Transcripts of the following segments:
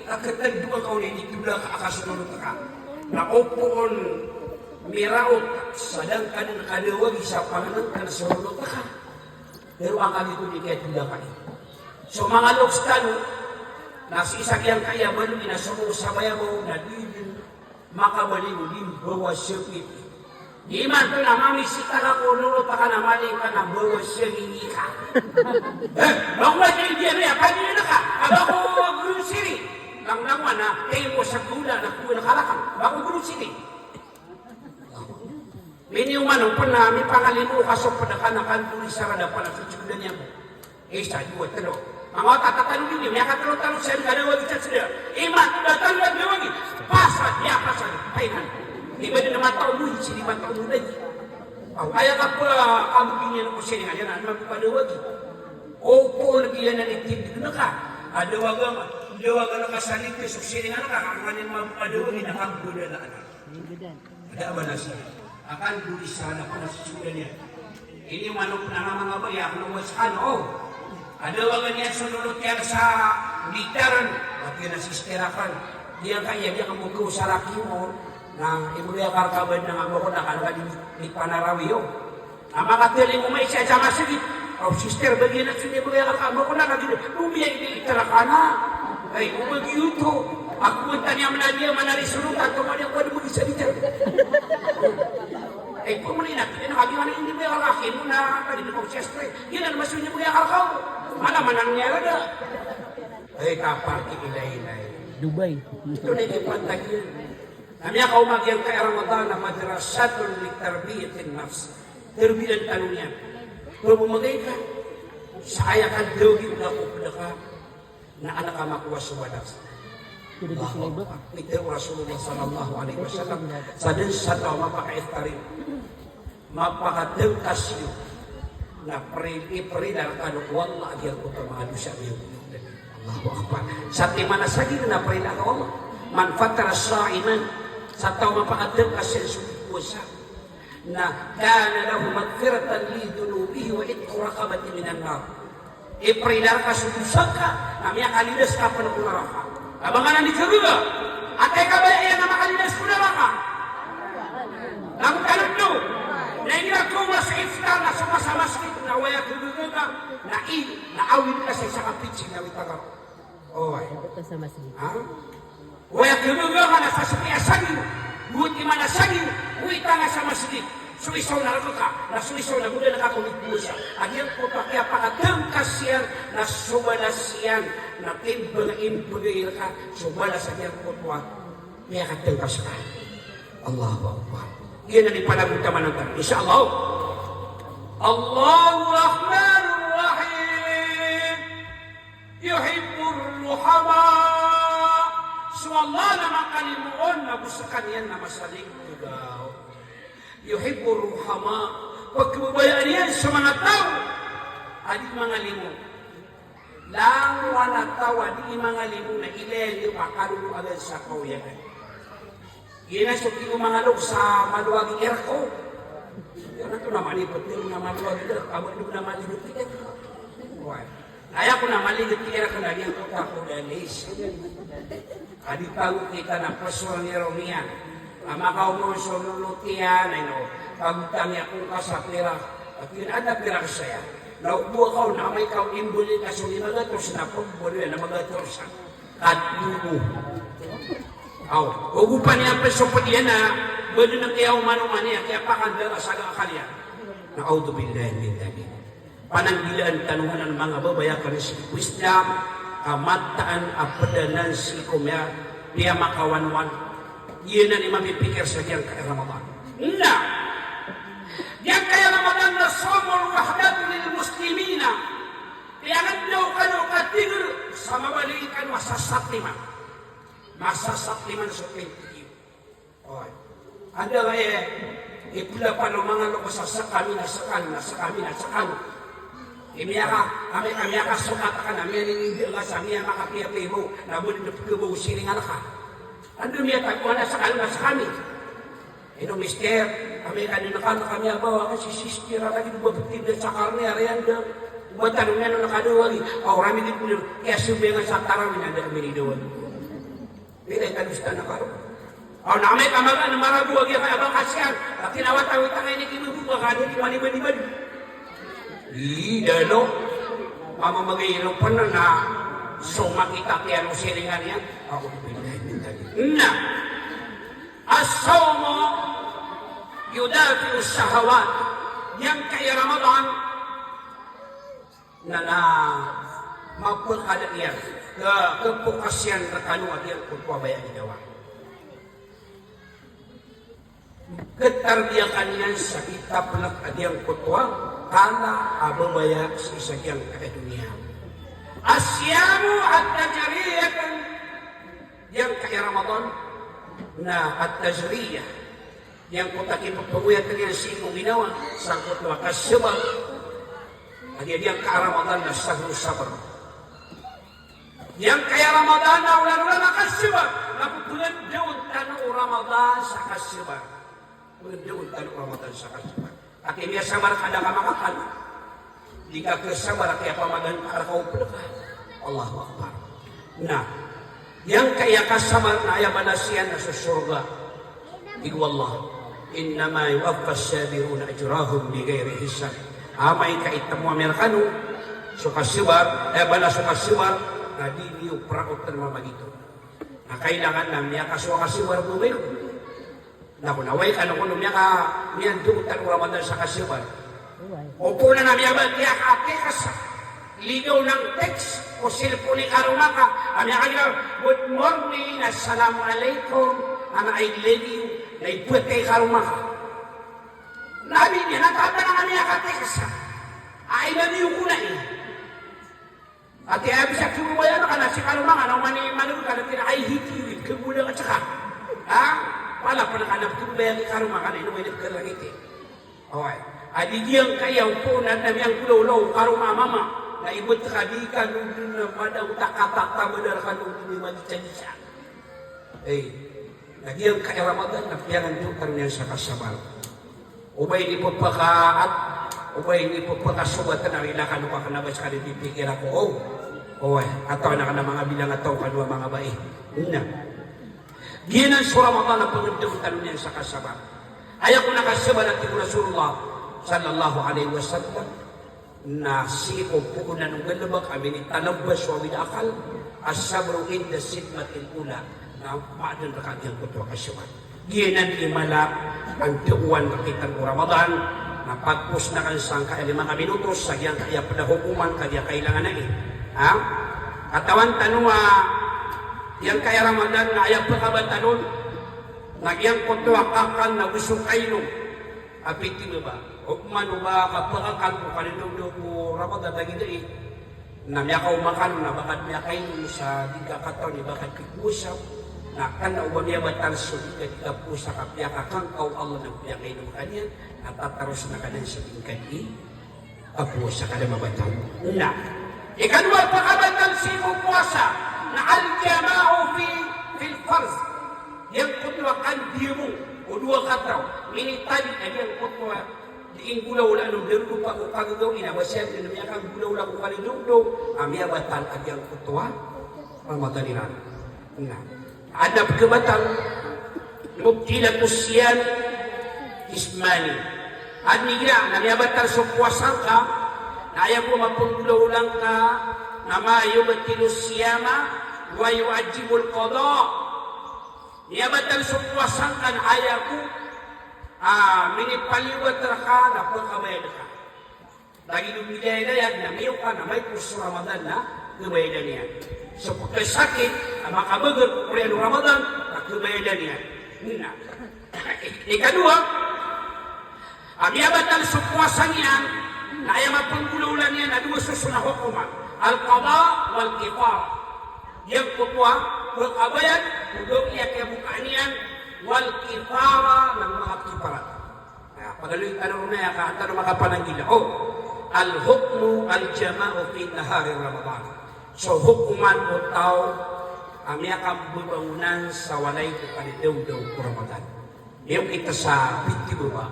nakatagduwa ka ulit itula ka akasunod ka. Nakupoon miraot sadang ka ng kalawag sa pangalan ka na sunod ka. Pero ang kami ko di kaya tula ka rin. So mga loks ka no, nasisakyan kaya man inasumo sa bayaw na din makabali mo din bawa siyapit. Di man to na mamisita ka ko lulot pa ka na maling ka na bawa siyapit ka. Bakit kayo diyan rin? Kanina na ka? Ako gulong siri. Nang naman na kayo mo sa gula na kuha na kalakang. Ako gulong siri. Miniuman pa na may pangalimu kasok pa na ka na kantulis sa rada pa na susudan niya mo. Isa, dua, talo. Mga tatatanong ninyo, may katalo-talo sa mga nawag sa sila. Iman, tatalo na nawag. Pasad, ya, pasad. Ayun. Di ba din naman taon mo, hindi ba taon mo na yun? Kaya ka po, kamugin niya ng kusini nga yan, ano magpapanawag. Opo, nagilan na nitibig na ka. Dawagan na kasalit ko, kusini nga na ka, kakanin magpapanawag, nakagula na anak. Ada ba na siya? Akan tulis sana pa na susudan niya. Ini manok na nga mga bayak, luwas ka, no? Ada wagan niya sunulot yan sa literan. At yun ang sisterakan. Diyan kaya diyan ang mugro sa laki mo na imuliya karkabad ng ako ko na kanaga di panarawi yun. Ang mga tiling mo may siya sa masigit. O sister, bagyan na siya imuliya karkabad ko na kagin. Lumiya itira ka na. Ay, kumagi yun to. Ako punta niya manaliya manarisunod at kumali ako na mag-isa dito. Eh, kung muli natin, nakagawa na hindi mo yung kakakin mo na kanina ko siyempre. Yan ang masun niya mo yung kakakaw. Malaman ang niya na. Ay, kaparti ilay-ilay. Dubai. Ito na yung pantagil. Kami ako magyang kay Ramadan na madrasatun li tarbiyatin nafs. Tarbiyan tanong niya. Kung bumagay ka, saya ka dogi na upada ka na anak ka makuha sa wadas. Ito Rasulullah sallallahu alaihi wasallam sa din sa tao mapaka-iftarin mapaka-tengkas yun na pre-dar ka nung wala agyan ko tamado siya yun. Allahu Akbar. Sa timana sa gina na pre-dar ka wala man fatara sa'iman sa tao mapaka-tengkas yun sumipusa na kana lahu magfiratan li dunubihi wa itku rakabati minan nar. Pre-dar ka sumipusa ka na miya kalidas ka pa na kunaraka. Abangan di karuga. Atay ka ba yan na makalinas ko na baka? Lagu kalap nyo. Na inilagko mo sa iftar na sumasamaskit na waya karuga ka. Na awin ka sa isa kapitsing na witagar. Oh, ay. Ha? Waya karuga ka na sa supiasagin. Buti man asagin. Wita nga sa masjid. Suisaw na rato ka. Na suisaw na muna nakakulit mo siya. At yan po pa kaya pakatangkas yan na sumalas yan. Na timbang impugil ka. Sumalas yan po po. Kaya katangkas ka. Allahu Akbar. Yan ang ipanaguntaman ng tayo. Insya-Allah. Allahu Rahmanur Rahim. Yuhibbur Ruhama. So Allah naman kalimuon na busakan yan na masaling tugaw. Yuhibbur Ruhama. Pagkababayaan yan sa mga tao. Adik mga limon. Lang wala tawa di mga limon na ilelyo pakarulong agad sa kauyagan. Ginasok yung mga log sa maluwaging erko. Yan ito na malibot nyo na maluwaging erko. Abo nyo na malibot nyo. Kaya ko na malibot nyo erko na liyan ko ako dalis. Adipagod kita na paswang nero niya. Amakaw mo sunulutian, pagutang niya kung kasapira. At yun ada pira saya. Naukbo ka na may kaw imbuli ka suni magatos na pagbulo na magatos. At lugo. Aw, ugupan niya pa supot yan na pwede na kaya umanuman niya, kaya pakandala sa kakalya. Na'audu billahi min dhalik. Pananggilaan tanungan ng mga babayakan si Islam, kamataan apadanan si kumya, dia makawanwan. Yan na ni mamipikir sa diyang kaya Ramadan. Na! Diyang kaya Ramadan na somol wahdatu lil muslimina. Tiyangan daw ka no katigil sa mabalikan masasakliman. Masasakliman sa pintigil. Okay. Ada ba ipula pa ng mga loko sa kami na sa kami. Imiyaka, kami ka sukat ka na, may nilingil ka sa miya makapiyapi mo, nabunin na pagkubo siling alaka. Ando niya tagpuan na sa kami. Ino mister, kami kanina kami abawa kasi sister lagi bubutib sa karne arian daw. Buat tanong na nakaduwag, rami din po kaya subengan sa tarawin na kami niduwag. Pilay kalusta na karon. O na may kamaga na maraguwag yung kaya bakasyan. At tinawat-awit ang ini kinubuka ka, hindi maliban-liban. Dalo. Mamamagayiro pa na so makita kaya nung silingan yan. Ako pinay-pinay. Na. As-sawmo yudafi'u syahawat. Yang kaya Ramadan na magpagkada yan. Kepukasyan rekanuat yang kupabaya di dawa. Ketarbiyakan yan sa kitab na adiyang kutwa kala ababaya sa isagyang kadunia. Asyamu at tajriyatan yang kaya Ramadan na at tajriyah yang kutakin pagpaguyat kanyang simong ginawa sa kutwa kasyabang adiyang ka Ramadan na sahru sabar. Yang kaya Ramadan na ulan-ulan na kasyabang napupulan daw tanong Ramadan sa kasyabang. Ulan tanong Ramadan sa kasyabang. At niya sabar kada ka makakal. Di ka kesabar kaya pamagan para kau pelaka. Allahu Akbar. Nah, yang kaya kasabar na ayabalasian na sa surga. Igu Allah. Innama yuwaffas sabiruna ajrahum bighairi hisab. Amay kaitamu Amerikano. So kasabar, balas so kasabar, na di niyo praot na mamagito. Na kailangan na niya kasabar bumil. Nakunaway ka nung niya ka niyan duutan Ramadan sa kasiban. Opo na namin abad niya ka sa ligaw ng text o cellphone ni karuna ka. Ami ka good morning, assalamualaikum, I love you, na ipuwet kay karuna ka. Nabi niya, natata na kami ka text I love you ko na eh. At kaya bisa kinubayan ka na si karuna ka, na manong ka na I hate you, kagula ka tsaka. Ha? Pala pa nakanap bayan ni karuma ka na inuminip ka lang iti. Okay. Adigiyang kayaw po na namiyang kululaw karuma mama na ibut ka di ka nung madang takatata madara ka nung dumimagitsa-gitsa. Nagiyang kaya Ramadan na piyangan doon ka niyan sa kasabal. Ubay ni po pakaat, ubay ni po pakasubatan na rilakan ka kanabas ka rin pipikir ako. Okay. Ataw na ka na mga bilang ataw ka mga bae. Ginan sa Ramadan ang pagdabutan niya sa kasabar. Ayaw ko nakasabar at Rasulullah sallallahu alaihi wasallam na sikop po na nung galabak kami ni talabas wa akal as-sabru inda sidmatil ula na paadon na kanyang kutwa kasabar. Ginan imalap ang tuwan nakitang Ramadan na pagpus na kansang kaya 5 minutos sa giyang kaya padahukuman kaya kailangan na ha? Katawan tanong yang kaya Ramadan na ayaw pagkabantanon, nagyang kutwa kakal na gusto kayo, apiti mo ba? O kumano ba kapagkakal ko kanilog mo Ramadan na gina na miya ka umakan na bakit miya kayo sa digakataw ni bakit kikusaw, na kan na uba miya batal so di ka po sa kapya kakangkaw Allah ng piya kayo ng kanya, at tataros na kanan sa tingkan kapo sa kada mabataw. Na, ikanwal pagkabantal si mo puwasa, na al-jama'u fil farz yang kutwa kan dimu o dua kataw minitali yang kutwa diing gulaw la no deru pa ko kagagaw ina wasyan din niya kang gulaw la ko kalidugdog amya batal yang kutwa Ramadaniran na adab kebatal mubtila kusyan ismani adniya na niya batal so puasa ka na ayaw ko mapungulaw lang ka nama yubtilu siyama wa yu'ajibul qada. Niya batal supuasan kan ayaku minipaliwat ka na pagkabayad ka. Lagi dumidaya yan na miyo ka na may puso Ramadan na kubayad niya. So pagkasakit makabagal kubayad Ramadan na kubayad niya. Ikadua niya batal supuasan yan na ayaw mapangululan niya na dua susunah hukuman al-qada wal-kifar yang kutwa pagkabayad kudog iya kebukaanian wal-kifara ng mga kiparat pagaloy tanong na ka tanong makapananggila al-hukmu al-jama'u fi nahari Ramadan so hukuman o tao amya kambubangunan sa walay ko kanidaw-daw ko Ramadan yung kita sa binti mo ba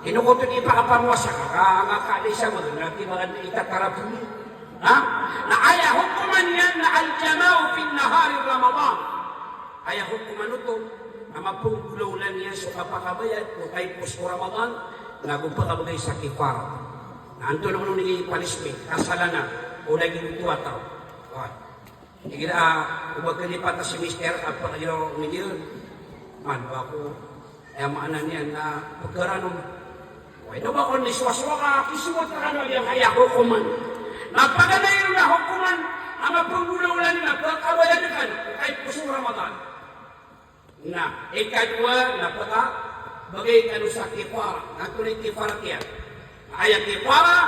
inukuto ni pakapanwasa nga kalisa mo natin mga itatarap na aya hukuman yan na al-jama'u fin nahar to, na mapunggulan niya sa kapakabayad, kung kay pusko Ramadan, nagupakabagay sa kifara. Na anto naman nung palismi, kasalanan, o naging tuwataw. Okay. Huwag kalipat na si Mister, at pagkagiraw niya, man, bako, ay maanan niya na pagkaranong, okay, na ba kung niswaswa ka, kisuot ka na yung kaya hukuman. Napaganayin na hukuman, ang mapunggulan nila, pagkabayad ka, kay pusko Ramadan. Na ikadua napaka bagay kanu sa kifara natuloy kifara kiya ayat kifara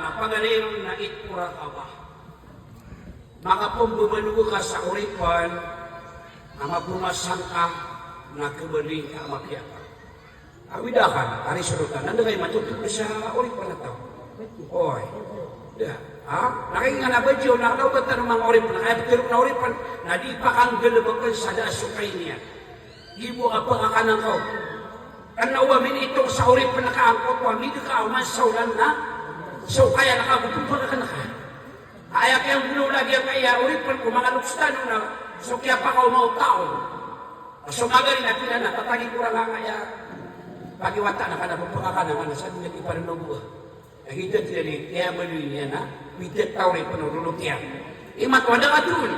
na pagalinong na itpura ka ba makapumbumanugo ka sa uripan na mapumasan ka na kubaling ka makiata awidakan ari surutan nandagay matutup sa uripan na tao oy nakingana ba diyo nakadaw ka ng mga uripan nakayaptirok na uripan na di pa kang galabagan sa dasukay niya ibu apa akan engkau karena wamin itu sauri penakaangkot wamin itu kauman saulan na so kaya nakagutumpag ka naka kaya kayang bulo lagi kaya uri pen kumangaluksan na so kaya pa kau mau tao so magaling na pila na tatagi kurang nga kaya pagiwata na kada pagpakakan na sa dunya pa rin buah kita tidak kaya meluin niya na pitet tao rin penurulog yan imat wadang atun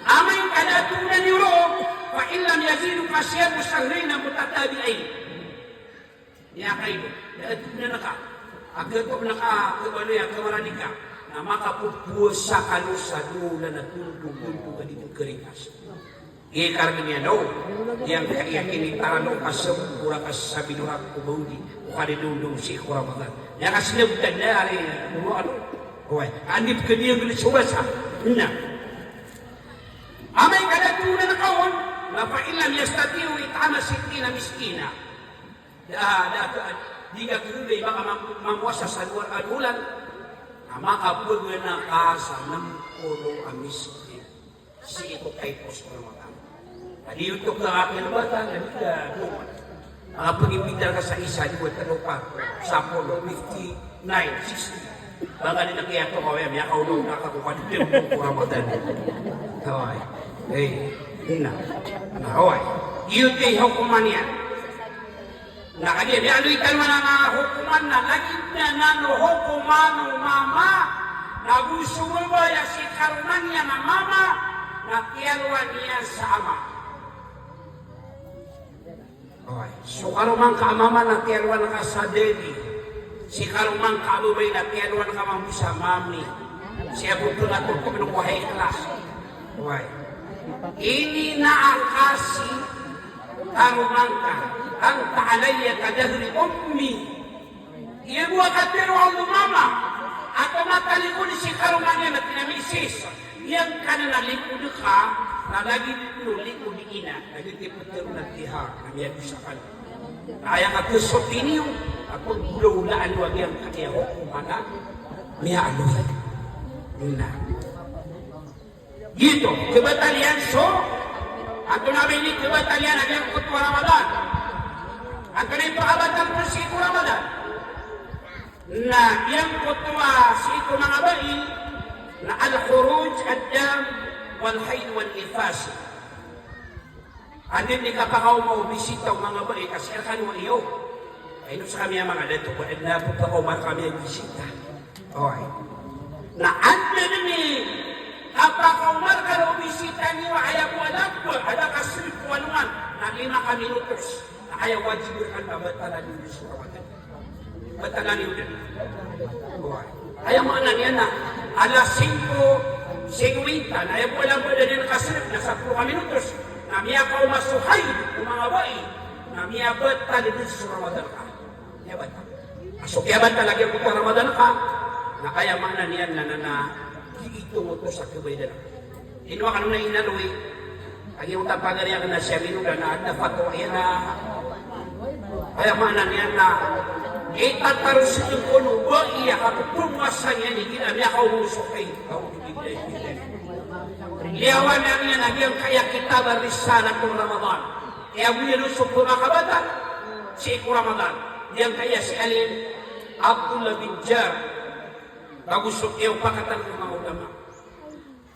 amay kadatunan ni Ro fa illam yazidu fasyamu shahrayn mutatabi'ain ya kayo na naka agad ko naka kebali kemaranika na makapupusa kanu sa dulan na tulog-tulog ka dito keringas karena niya daw yang kayakin itarano kasem pura kasabi duha ko baudi o kadidundong si Ramadan ya kasilabtan na ari ano oy andip ka niya bilis subasa na amay kadatunan na kawon na fa'ilam yastati'u it'ama sittina miskina. Di ka kundi baka mamuasa sa luar adulan na makapulga na ka sa 60 ang miskin. Si ito kay Pusko Ramadan. Tadi untuk na aking bata, hindi ka luman. Nakapag-imbitar ka sa isa, di ba talupa, 10, 59, 60. Baka din nakiyato ka, may akaulong nakakuha dito yung Ramadan. Kawai. Hina. Nakaway. Iyot kay hukuman yan. Nakadiyan. Aluitan mo na nga hukuman na. Lagit na nano hukuman ng mama. Nagusto mo ba ya si karuman niya na mama. Nakialwa niya sa ama. Okay. So karuman ka mama nakialwa na ka sa daddy. Si karuman ka abubay nakialwa na ka mamu sa mami. Siya buto na ito kung pinukuhay kelas. Okay. Ini naakasi karumangka ang taalaya kadahri ummi iya buwa katero ang mama at matalikod si karumangya na pinamisis yang kana nalikod ka na lagi likod ina lagi tiputero na tiha na miya gusakan kaya katusot ini yung ako gulaulaan wag yung kaya hukumana miya aluhay na gitu, kebatalian so atau nabi ini kebatalian ada yang kutu Ramadan atau ini perabatan persiku Ramadan nah yang kutua siku mengabai na al-khuruj ad-dam wal-haid wal-ifas andin di kapakaw mau bisita mga bayi kasi akan mo iyo ay sa kami ang mga dato ko na pagpakaw kami ang bisita okay na andin ni apakah Umar kalau bisita niyo ayaw alam ko, ada kasilip ko anuman, na 5 minutos, na ayaw wajibkan na batalan niyo sa Ramadan. Batalan niyo din. Ayaw mo na niya na, alas 5:50, na ayaw alam ko na din kasilip na 10 minutos, na miya ka umasuhay, umangabay, na miya batalan niyo sa Ramadan ka. Miya batalan. So kaya batalan niyo sa Ramadan ka, na kaya mana niya na ito mo to sa kabaydan. Inuwa ka nung nainaloy, ang iyong tapagariya na siya minuga na at nafatwa yan na kaya manan yan na itatarusin ko nung ba iya kapupumasan yan higila niya kausok kay liyawan na niya na yung kaya kita barisanan kong Ramadan kaya wilusok ko makabatan si Iko Ramadan yang kaya si Alin Abdullah bin Jar bagusok iyo pakatan ng mga ulama.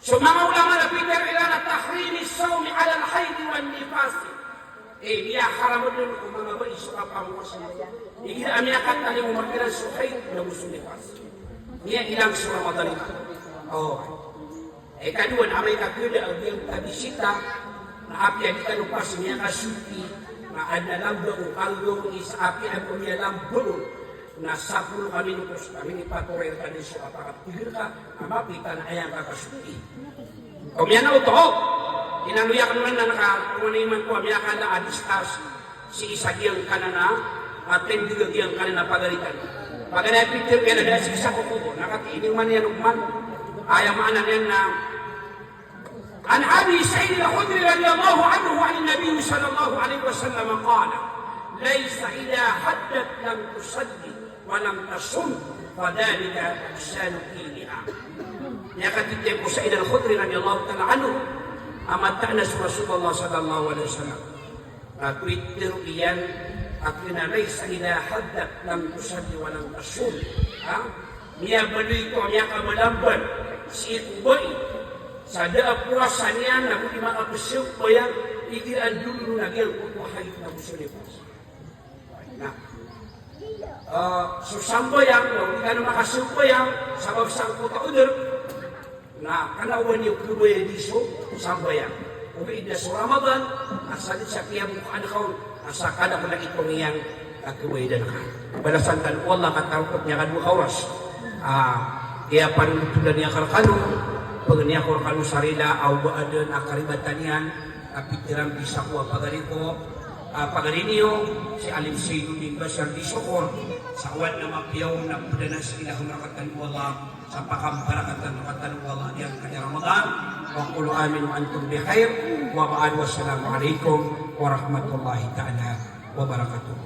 So mga ulama na Peter ilan na tahrimi sawmi ala al-hayd wal nifas Dia haram din kung mga ba isu apa mo sa iya. Igira amya kata ni Umar bin Suhaib na musulifas. Niya ilang sa Ramadan ito. Oh. Kadua na may kakula ang diyang tabisita na api ang italupas niya kasuki na adalang doon kalong isa api ang umialang doon na 10 minutos kami ni Patorer ka din siya apakapigil ka amapita na ayang kakasuki. Kumyan na ito. Inaluyak naman na nakakumaniman ko, amya ka na adistas si isagiyang kanana at tendigagiyang kanana pagalitan. Pag na-picture kaya na dahil sa isa kukubo, nakatiining man yan ukman, ayaw maanan yan na An Abi Sa'id al-Khudri radiyallahu anhu wa an-Nabi sallallahu alaihi wasallam qala laysa ila haddat lam tusalli wa lam tasum fadhalika sanqiliha. Yakatite ko Sa'id al-Khudri radiyallahu ta'ala anhu amat-anas Rasulullah sallallahu alaihi wasallam. Twitter iyan at laysa ila haddat lam tusalli wa lam tasum. Niya baloy ko niya kamalamban si Ubay sa daap puasa niya na kung imakapasyo ko yan ikiran dulu nagyang kukuhay na musulibas. So sambayang kung ika na makasumbayang sa babsang kutaudur na kanawan niyo kubay diso sambayang. Umiid na sa Ramadan asalit sa kiyang mukhaan kaon asa kada ko na itong iyang kubay na ka. Balasan kan Allah katawkot niya kadwa oras. Kaya panutulan niya karkano pag niya karkano sarila aw baadon akaribatan yan kapitiran bisa ko pagarito pagarinyo si Alim Seydo din ba siya disokor sa awad na mapiyaw na pudanas ilah marakatan wala sa pakamparakatan makatan wala niyang kanya Ramadan wa qulu amin wa antum bi khair wa ba'd wassalamu alaikum warahmatullahi ta'ala wabarakatuh.